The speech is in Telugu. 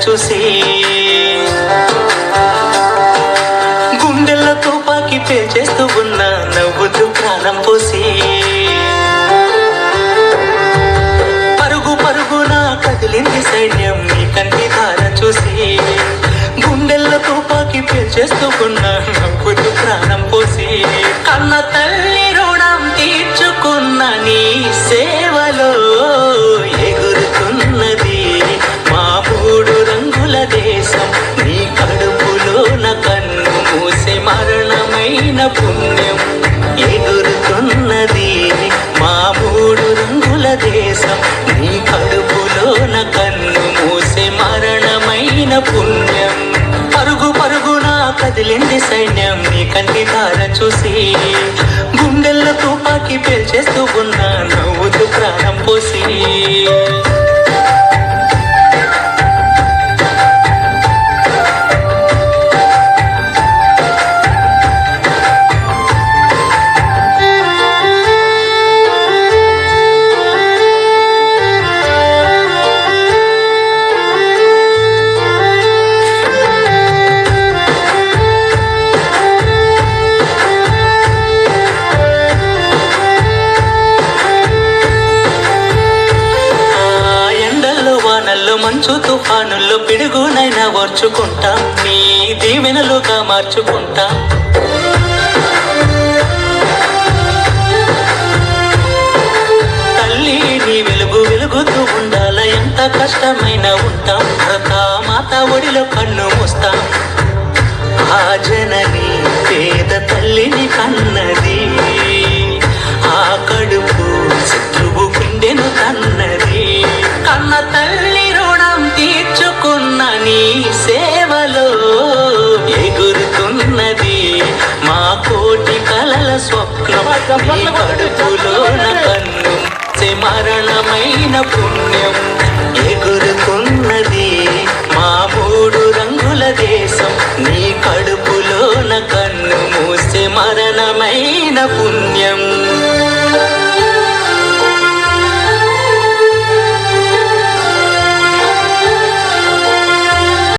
చూసి గుండెల్లో తుపాకి పేల్చేస్తూ ఉన్నా నవ్వుతూ ప్రాణం పోసి పరుగు పరుగున కదిలింది సైన్యం నీ కంటి ధార చూసి గుండెల్లో తుపాకి పేల్చేస్తూ ఉన్నా నవ్వుతూ ప్రాణం పోసి కన్న తల్లి రుణం తీర్చుకున్న నీ సేవలో ఎగురుతున్నది మా మూడు రంగుల దేశం నీ కడుపులోన కన్ను మూసే మరణమైన పుణ్యం ఎగురుతున్నది మా మూడు రంగుల దేశం నీ కడుపులోన కన్ను మూసే మరణమైన పుణ్యం పరుగు పరుగున కదిలింది సైన్యం నీ కంటి ధార చూసి గుండెల్లో తుపాకి పేల్చేస్తూ ఉన్నా నవ్వుతూ ప్రాణం పోసి మంచు తుఫానుల్లో పిడుగునైనా ఓర్చుకుంటాం నీ దీవెనలుగా మార్చుకుంటాం తల్లి నీ వెలుగు వెలుగుతూ ఉండాల ఎంత కష్టమైనా ఉంటాం మాత ఒడిలో కన్ను మూస్తాం ఆ జనని పేద తల్లిని కన్నది ఆ కడుపు శత్రువు గుండెను తన్నది కన్న తల్లి రుణం తీర్చుకున్న నీ సేవలో ఎగురుతున్నది మా కోటి కలల స్వప్నం నీ కడుపులోన కన్ను మరణమైన పుణ్యం ఎగురుతున్నది మా మూడు రంగుల దేశం నీ కడుపులోన కన్ను మూసే మరణమైన పుణ్యం